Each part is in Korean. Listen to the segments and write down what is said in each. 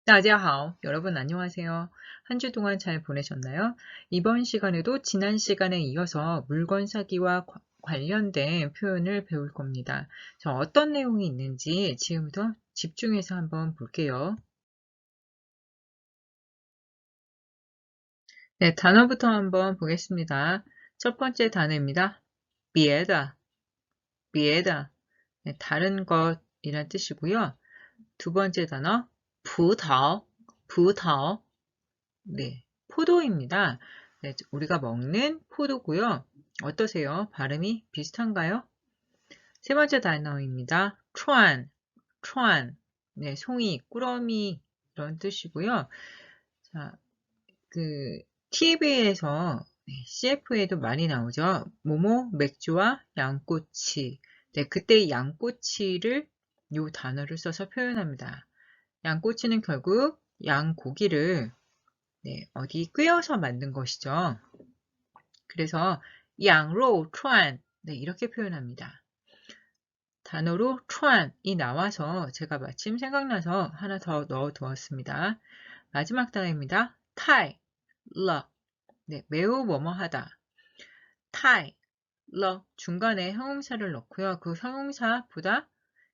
大家好, 여러분 안녕하세요. 한 주 동안 잘 보내셨나요? 이번 시간에도 지난 시간에 이어서 물건 사기와 관련된 표현을 배울 겁니다. 자, 어떤 내용이 있는지 지금부터 집중해서 한번 볼게요. 네, 단어부터 한번 보겠습니다. 첫 번째 단어입니다.别的, 别的, 네, 다른 것이란 뜻이고요. 두 번째 단어, 葡萄, 葡萄, 네, 포도입니다. 네, 우리가 먹는 포도고요. 어떠세요? 발음이 비슷한가요? 세 번째 단어입니다. 串, 串, 네, 송이, 꾸러미 이런 뜻이고요. 자, TV에서 CF에도 많이 나오죠. 모모 맥주와 양꼬치. 네, 그때 양꼬치를 요 단어를 써서 표현합니다. 양꼬치는 결국 양고기를 어디 꿰어서 만든 것이죠. 그래서 양로 추안 이렇게 표현합니다. 단어로 추안이 나와서 제가 마침 생각나서 하나 더 넣어 두었습니다. 마지막 단어입니다. 타이, 러, 매우 뭐뭐하다. 타이, 러 중간에 형용사를 넣고요. 그 형용사보다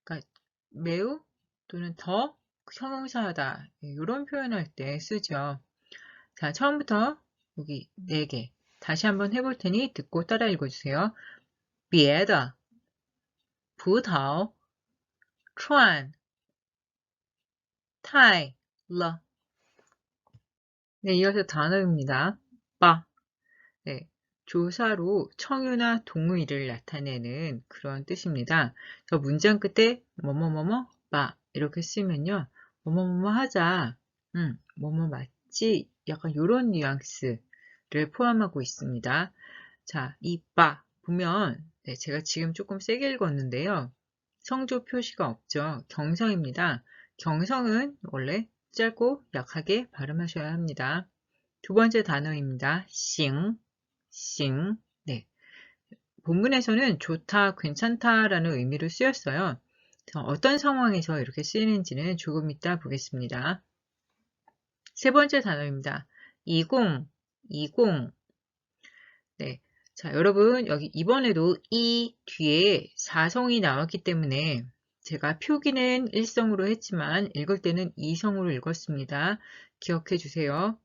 그러니까 매우 또는 더 형용사하다 이런 표현할 때 쓰죠. 자, 처음부터 여기 4개 다시 한번 해볼 테니 듣고 따라 읽어주세요. 别的, 葡萄, 串, 太, 了. 네, 이어서 단어입니다. 빠. 네, 조사로 청유나 동의를 나타내는 그런 뜻입니다. 저 문장 끝에 뭐뭐뭐뭐 빠 이렇게 쓰면요. 뭐뭐뭐뭐 하자. 뭐뭐 맞지? 약간 이런 뉘앙스를 포함하고 있습니다. 자, 이 빠 보면 제가 지금 조금 세게 읽었는데요. 성조 표시가 없죠. 경성입니다. 경성은 원래 짧고 약하게 발음하셔야 합니다. 두 번째 단어입니다. 싱, 싱. 네. 본문에서는 좋다, 괜찮다라는 의미로 쓰였어요. 어떤 상황에서 이렇게 쓰이는지는 조금 이따 보겠습니다. 세 번째 단어입니다. 이공, 이공. 네. 자, 여러분, 여기 이번에도 이 뒤에 사성이 나왔기 때문에 제가 표기는 일성으로 했지만 읽을 때는 이성으로 읽었습니다. 기억해 주세요.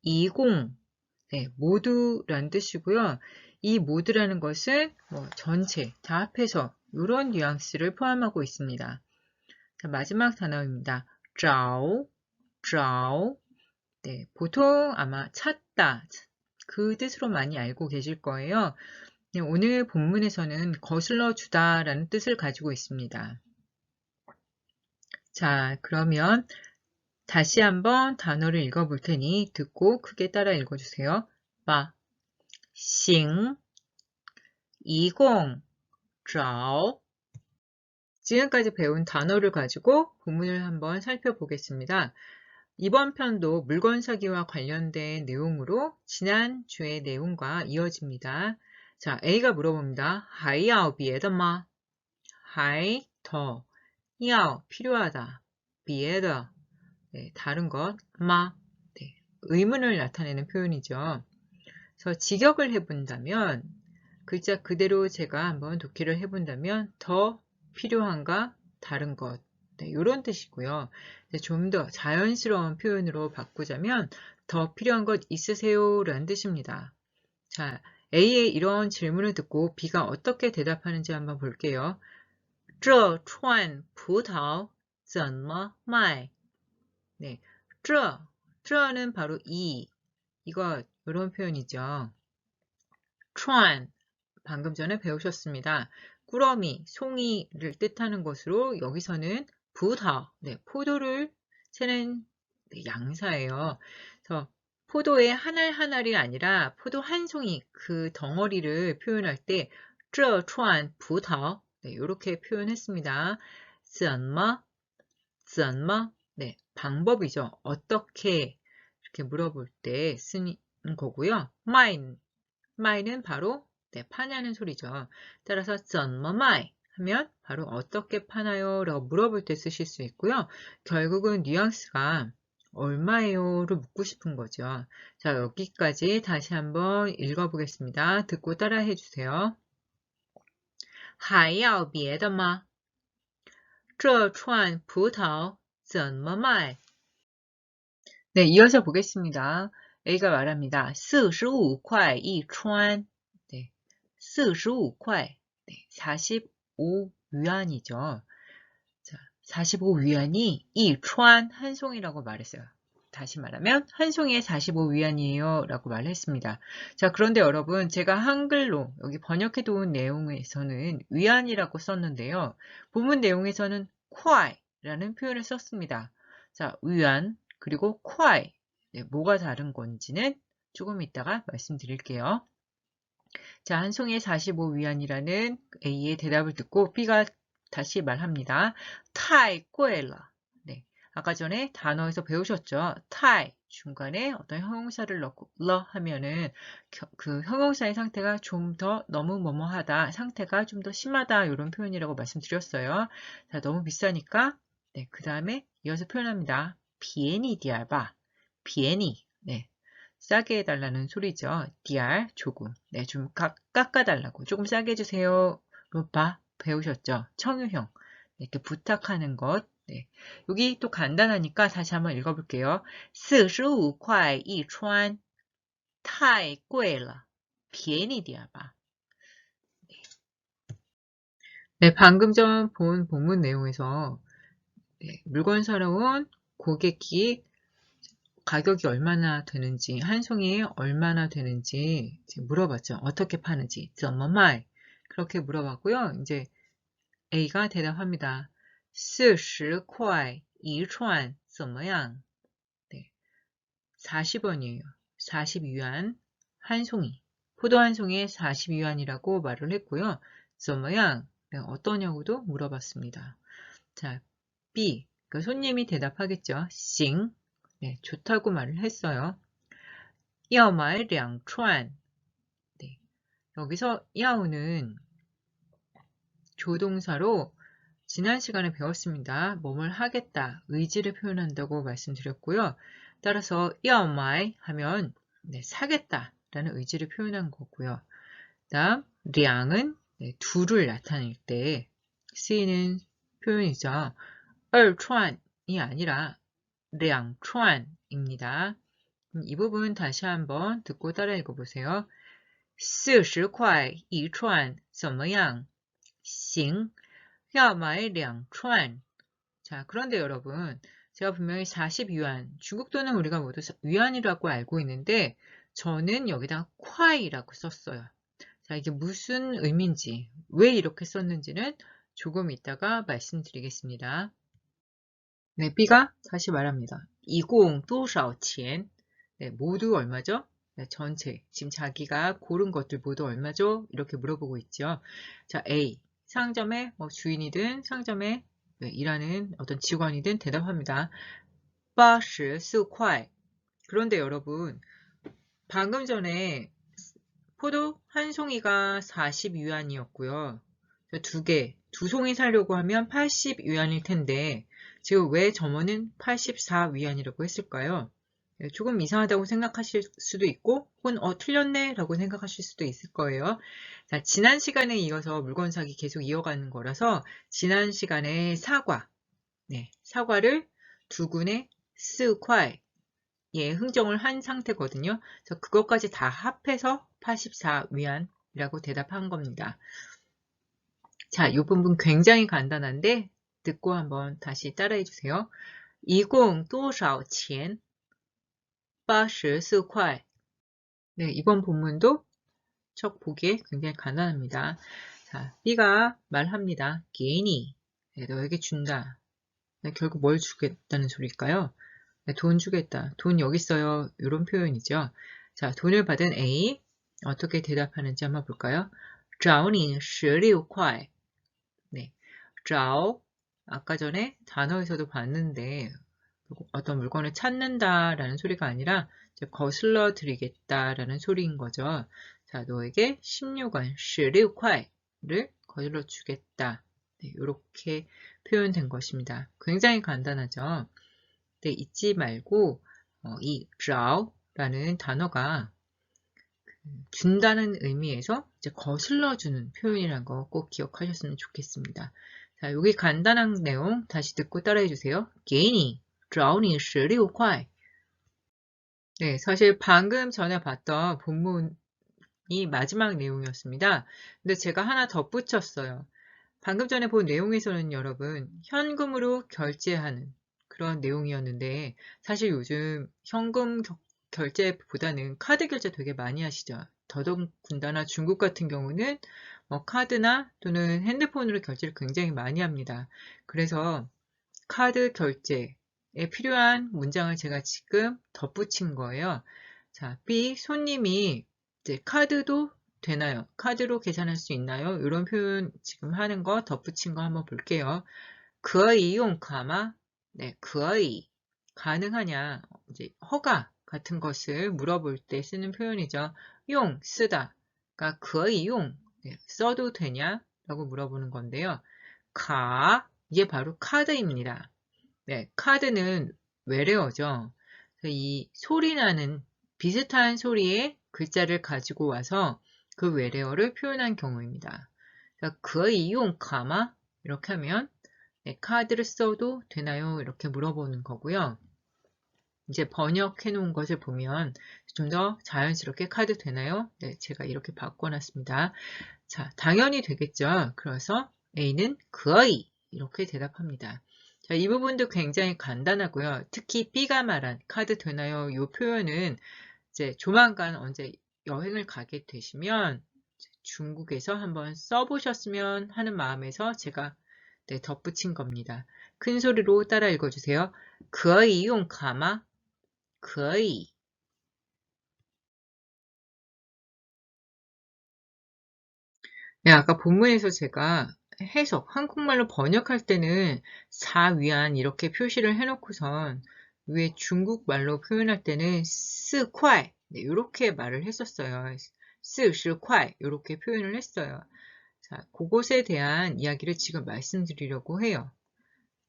이공, 네, 모두란 뜻이고요. 이 모두라는 것은 전체, 다 합해서 이런 뉘앙스를 포함하고 있습니다. 자, 마지막 단어입니다. 找, 找. 네, 보통 아마 찾다, 그 뜻으로 많이 알고 계실 거예요. 네, 오늘 본문에서는 거슬러 주다 라는 뜻을 가지고 있습니다. 자, 그러면 다시 한번 단어를 읽어볼 테니 듣고 크게 따라 읽어주세요. 빠, 싱, 이공, 找. 지금까지 배운 단어를 가지고 본문을 한번 살펴보겠습니다. 이번 편도 물건 사기와 관련된 내용으로 지난주의 내용과 이어집니다. 자, A가 물어봅니다. 还要别的吗? 还 더, 要 필요하다, 别的 다른 것, 吗 의문을 나타내는 표현이죠. 그래서 직역을 해본다면 글자 그대로 제가 한번 독해를 해본다면 더 필요한가 다른 것 이런 뜻이고요. 좀 더 자연스러운 표현으로 바꾸자면 더 필요한 것 있으세요? 라는 뜻입니다. 자, A의 이런 질문을 듣고 B가 어떻게 대답하는지 한번 볼게요. 这串葡萄怎么卖? 네, 这는 바로 이거 이런 표현이죠. 串, 방금 전에 배우셨습니다. 꾸러미, 송이를 뜻하는 것으로 여기서는 부다, 포도를 세는 양사예요. 그래서 포도의 한 알 한 알이 아니라 포도 한 송이, 그 덩어리를 표현할 때 这串葡萄 이렇게 표현했습니다. 怎么 방법이죠. 어떻게 이렇게 물어볼 때 쓰는 거고요. 마이는 바로 파냐는 소리죠. 따라서 怎么卖 하면 바로 어떻게 파나요? 라고 물어볼 때 쓰실 수 있고요. 결국은 뉘앙스가 얼마예요?를 묻고 싶은 거죠. 자, 여기까지 다시 한번 읽어보겠습니다. 듣고 따라해 주세요. 还要别的吗？这串葡萄怎么卖？ 네, 이어서 보겠습니다. A가 말합니다. 45块一串. 네, 45块. 네, 45위안이죠. 자, 45위안이 이串한 송이라고 말했어요. 다시 말하면 한 송이에 45위안이에요 라고 말했습니다. 자, 그런데 여러분 제가 한글로 여기 번역해 놓은 내용에서는 위안이라고 썼는데요. 본문 내용에서는 콰이라는 표현을 썼습니다. 자, 위안 그리고 콰이 네, 뭐가 다른 건지는 조금 이따가 말씀드릴게요. 자, 한 송이에 45위안이라는 A의 대답을 듣고 B가 다시 말합니다. 타이 꼬엘라. 네, 아까 전에 단어에서 배우셨죠? 타이 중간에 어떤 형용사를 넣고 러 하면은 그 형용사의 상태가 좀 더 너무 뭐뭐하다, 상태가 좀 더 심하다 이런 표현이라고 말씀드렸어요. 자, 너무 비싸니까 네, 그 다음에 이어서 표현합니다. 비에니 디알바. 비에니. 네. 싸게 해달라는 소리죠. 디알 조금. 네, 좀 깎아달라고. 조금 싸게 해주세요. 로빠 배우셨죠? 청유형. 네, 이렇게 부탁하는 것. 네. 여기 또 간단하니까 다시 한번 읽어볼게요. 45块一串太贵了便宜点吧. 네, 방금 전 본 본문 내용에서 네, 물건 사러 온 고객이 가격이 얼마나 되는지, 한 송이에 얼마나 되는지 물어봤죠. 어떻게 파는지, 怎么卖? 그렇게 물어봤고요. 이제 A가 대답합니다. 40块一串怎么样? 네, 40원이에요. 40위안 한 송이. 포도 한 송이에 40위안이라고 말을 했고요. 怎么样? 네, 어떠냐고도 물어봤습니다. 자, B. 그 손님이 대답하겠죠. 行. 네, 좋다고 말을 했어요. 要买两串. 네, 여기서 要는 조동사로 지난 시간에 배웠습니다. 뭐뭘 하겠다, 의지를 표현한다고 말씀드렸고요. 따라서 要买 하면 네, 사겠다 라는 의지를 표현한 거고요. 다음 량은 네, 둘을 나타낼 때 쓰이는 표현이죠. 二串이 아니라 两串입니다. 이 부분 다시 한번 듣고 따라 읽어보세요. 40块一串怎么样? 行,要买两串. 자, 그런데 여러분, 제가 분명히 40위안, 중국 돈은 우리가 모두 위안이라고 알고 있는데 저는 여기다 콰이라고 썼어요. 자, 이게 무슨 의미인지, 왜 이렇게 썼는지는 조금 이따가 말씀드리겠습니다. 네, B가 다시 말합니다. 一共多少钱? 네, 모두 얼마죠? 네, 전체. 지금 자기가 고른 것들 모두 얼마죠? 이렇게 물어보고 있죠. 자, A. 상점의 주인이든 상점에 네, 일하는 어떤 직원이든 대답합니다. 84块. 그런데 여러분, 방금 전에 포도 한 송이가 40위안이었고요. 두 송이 사려고 하면 80위안일 텐데 지금 왜 점원은 84위안이라고 했을까요? 조금 이상하다고 생각하실 수도 있고 혹은 틀렸네 라고 생각하실 수도 있을 거예요. 자, 지난 시간에 이어서 물건 사기 계속 이어가는 거라서 지난 시간에 사과, 네, 사과를 두 군에 4块 예, 흥정을 한 상태거든요. 그래서 그것까지 다 합해서 84위안이라고 대답한 겁니다. 자, 이 부분 굉장히 간단한데 듣고 한번 다시 따라해 주세요. 一共多少钱? 84块. 네, 이번 본문도 첫 보기에 굉장히 간단합니다. 자, B가 말합니다. 给你. 네, 너에게 준다. 네, 결국 뭘 주겠다는 소리일까요? 네, 돈 주겠다. 돈 여기 있어요. 이런 표현이죠. 자, 돈을 받은 A 어떻게 대답하는지 한번 볼까요? 找你16块. 네, 找 아까 전에 단어에서도 봤는데 어떤 물건을 찾는다라는 소리가 아니라 거슬러 드리겠다라는 소리인 거죠. 자, 너에게 16원, 16块. 거들러 주겠다. 네, 이렇게 표현된 것입니다. 굉장히 간단하죠. 네, 잊지 말고 이 找라는 단어가 준다는 의미에서 이제 거슬러주는 표현이라는 거 꼭 기억하셨으면 좋겠습니다. 자, 여기 간단한 내용 다시 듣고 따라해 주세요. 给你找你16块 네, 사실 방금 전에 봤던 본문이 마지막 내용이었습니다. 근데 제가 하나 덧붙였어요. 방금 전에 본 내용에서는 여러분 현금으로 결제하는 그런 내용이었는데 사실 요즘 현금 결제보다는 카드 결제 되게 많이 하시죠. 더더군다나 중국 같은 경우는 뭐 카드나 또는 핸드폰으로 결제를 굉장히 많이 합니다. 그래서 카드 결제에 필요한 문장을 제가 지금 덧붙인 거예요. 자, B 손님이 이제 카드도 되나요? 카드로 계산할 수 있나요? 이런 표현 지금 하는 거 덧붙인 거 한번 볼게요. 可以用卡吗? 네, 可以 가능하냐? 이제 허가 같은 것을 물어볼 때 쓰는 표현이죠. 용 쓰다. 그러니까 可以用 네, 써도 되냐? 라고 물어보는 건데요. 카 이게 바로 카드입니다. 네, 카드는 외래어죠. 이 소리 나는 비슷한 소리의 글자를 가지고 와서 그 외래어를 표현한 경우입니다. 그 이용 가마 이렇게 하면 네, 카드를 써도 되나요? 이렇게 물어보는 거고요. 이제 번역해 놓은 것을 보면 좀 더 자연스럽게 카드 되나요? 네, 제가 이렇게 바꿔놨습니다. 자, 당연히 되겠죠. 그래서 A는 可以 이렇게 대답합니다. 자, 이 부분도 굉장히 간단하고요. 특히 B가 말한 카드 되나요? 이 표현은 이제 조만간 언제 여행을 가게 되시면 중국에서 한번 써보셨으면 하는 마음에서 제가 네, 덧붙인 겁니다. 큰 소리로 따라 읽어주세요. 可以用卡吗?可以. 네, 아까 본문에서 제가 해석, 한국말로 번역할 때는 사위안 이렇게 표시를 해놓고선 위에 중국말로 표현할 때는 스콰이 네, 이렇게 말을 했었어요. 스시콰이 이렇게 표현을 했어요. 자, 그것에 대한 이야기를 지금 말씀드리려고 해요.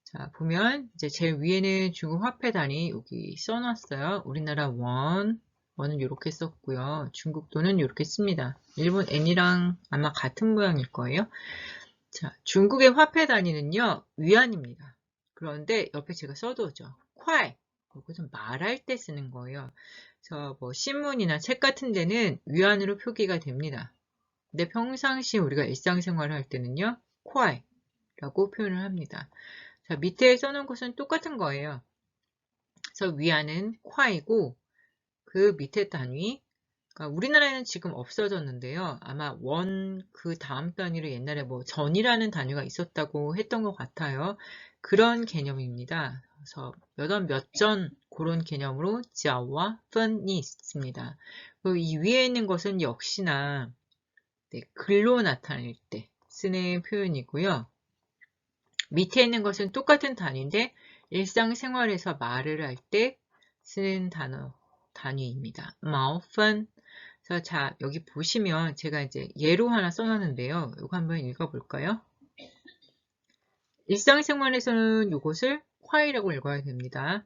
자, 보면 이제 제일 위에는 중국 화폐 단위 여기 써놨어요. 우리나라 원은 이렇게 썼고요. 중국 돈은 이렇게 씁니다. 일본 엔이랑 아마 같은 모양일 거예요. 자, 중국의 화폐 단위는요, 위안입니다. 그런데 옆에 제가 써두었죠. 콰이. 이것은 말할 때 쓰는 거예요. 그래서 뭐 신문이나 책 같은 데는 위안으로 표기가 됩니다. 근데 평상시 우리가 일상생활을 할 때는요, 콰이라고 표현을 합니다. 자, 밑에 써놓은 것은 똑같은 거예요. 그래서 위안은 콰이고 그 밑에 단위, 그러니까 우리나라에는 지금 없어졌는데요. 아마 원 그 다음 단위로 옛날에 뭐 전이라는 단위가 있었다고 했던 것 같아요. 그런 개념입니다. 그래서 몇 원 몇 전 그런 개념으로 지아와 펀이 있습니다. 그리고 이 위에 있는 것은 역시나 네, 글로 나타낼 때 쓰는 표현이고요. 밑에 있는 것은 똑같은 단위인데 일상생활에서 말을 할 때 쓰는 단위입니다. 마오펀. 그래서 자, 여기 보시면 제가 이제 예로 하나 써놨는데요. 이거 한번 읽어볼까요? 일상생활에서는 이것을 콰이라고 읽어야 됩니다.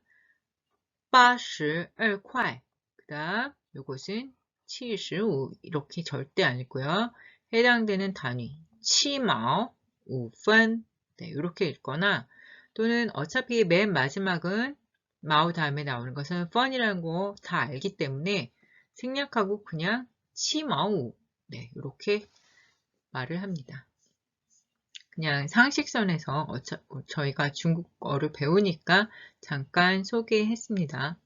82块. 그 다음 이것은 75 이렇게 절대 아니고요. 해당되는 단위 7毛 5분 네, 이렇게 읽거나 또는 어차피 맨 마지막은 마오 다음에 나오는 것은 펀이라는 거 다 알기 때문에 생략하고 그냥 7毛 네, 이렇게 말을 합니다. 그냥 상식선에서 저희가 중국어를 배우니까 잠깐 소개했습니다.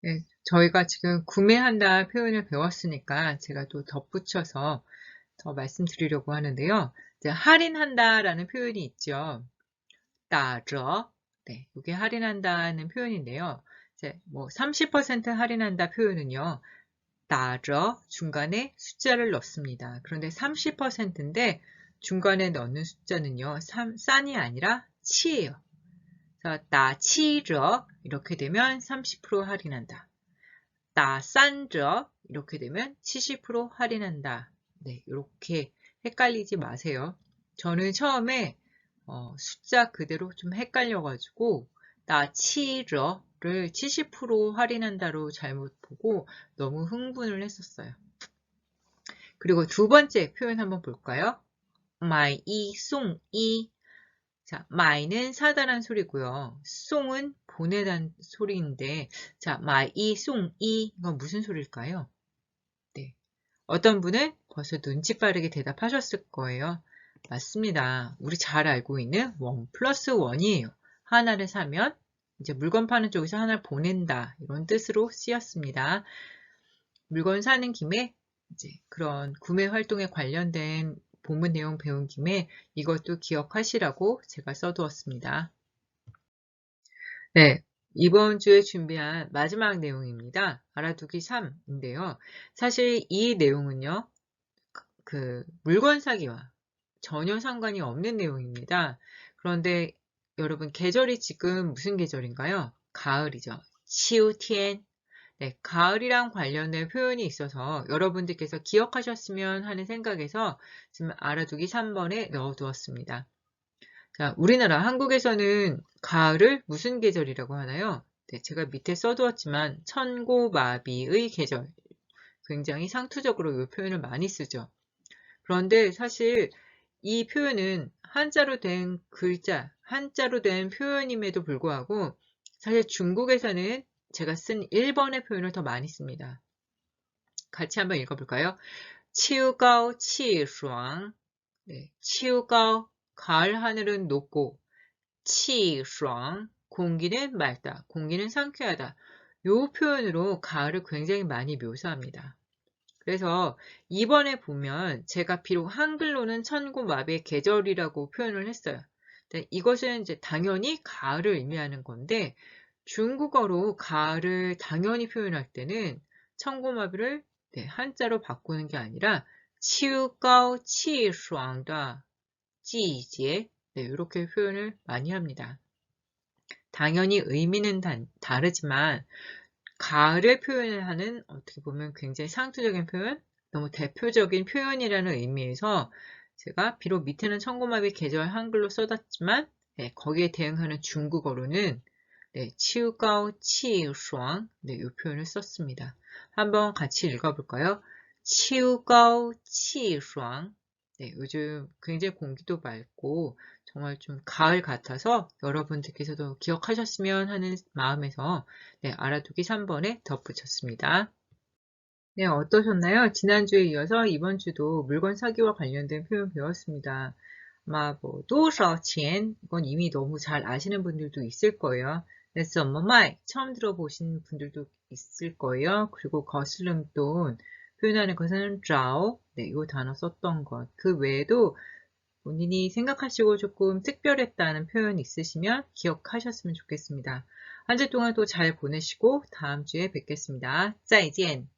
네, 저희가 지금 구매한다 표현을 배웠으니까 제가 또 덧붙여서 더 말씀드리려고 하는데요. 이제 할인한다라는 표현이 있죠. 打折. 네, 이게 할인한다는 표현인데요. 이제 뭐 30% 할인한다 표현은요. 打折 중간에 숫자를 넣습니다. 그런데 30%인데 중간에 넣는 숫자는요. 싼이 아니라 치예요. 그래서 打7折 이렇게 되면 30% 할인한다. 打3折 이렇게 되면 70% 할인한다. 네, 이렇게 헷갈리지 마세요. 저는 처음에 숫자 그대로 좀 헷갈려가지고 나치러를 70% 할인한다로 잘못 보고 너무 흥분을 했었어요. 그리고 두 번째 표현 한번 볼까요? 마이 송이. 자, 마이는 사다란 소리고요. 송은 보내단 소리인데, 자, 마이 송이 이건 무슨 소리일까요? 네. 어떤 분은 벌써 눈치 빠르게 대답하셨을 거예요. 맞습니다. 우리 잘 알고 있는 1 플러스 1이에요. 하나를 사면 이제 물건 파는 쪽에서 하나를 보낸다. 이런 뜻으로 쓰였습니다. 물건 사는 김에 이제 그런 구매 활동에 관련된 본문 내용 배운 김에 이것도 기억하시라고 제가 써두었습니다. 네, 이번 주에 준비한 마지막 내용입니다. 알아두기 3인데요. 사실 이 내용은요, 그 물건 사기와 전혀 상관이 없는 내용입니다. 그런데 여러분 계절이 지금 무슨 계절인가요? 가을이죠. 치우티엔. 네, 가을이랑 관련된 표현이 있어서 여러분들께서 기억하셨으면 하는 생각에서 지금 알아두기 3번에 넣어두었습니다. 자, 우리나라 한국에서는 가을을 무슨 계절이라고 하나요? 네, 제가 밑에 써두었지만 천고마비의 계절. 굉장히 상투적으로 이 표현을 많이 쓰죠. 그런데 사실 이 표현은 한자로 된 글자, 한자로 된 표현임에도 불구하고 사실 중국에서는 제가 쓴 1번의 표현을 더 많이 씁니다. 같이 한번 읽어볼까요? 치우가오 치슈앙. 네, 치우가오, 가을 하늘은 높고, 치슈앙, 공기는 맑다, 공기는 상쾌하다. 이 표현으로 가을을 굉장히 많이 묘사합니다. 그래서 이번에 보면 제가 비록 한글로는 천고마비의 계절이라고 표현을 했어요. 이것은 이제 당연히 가을을 의미하는 건데 중국어로 가을을 당연히 표현할 때는 천고마비를 한자로 바꾸는 게 아니라 치우가오 치슈앙다 지지에 이렇게 표현을 많이 합니다. 당연히 의미는 다르지만 가을을 표현하는 어떻게 보면 굉장히 상투적인 표현, 너무 대표적인 표현이라는 의미에서 제가 비록 밑에는 천고마비 계절 한글로 써놨지만 거기에 대응하는 중국어로는 치우가오 치슈앙 이 표현을 썼습니다. 한번 같이 읽어볼까요? 치우가오 치슈앙. 요즘 굉장히 공기도 맑고 정말 좀 가을 같아서 여러분들께서도 기억하셨으면 하는 마음에서 알아두기 3번에 덧붙였습니다. 네, 어떠셨나요? 지난주에 이어서 이번 주도 물건 사기와 관련된 표현 배웠습니다. 아마 뭐多少钱 이건 이미 너무 잘 아시는 분들도 있을 거예요. 怎么卖 처음 들어보신 분들도 있을 거예요. 그리고 거스름 돈 표현하는 것은 找 이 단어 썼던 것. 그 외에도 본인이 생각하시고 조금 특별했다는 표현 있으시면 기억하셨으면 좋겠습니다. 한 주 동안 또 잘 보내시고 다음 주에 뵙겠습니다. 再见.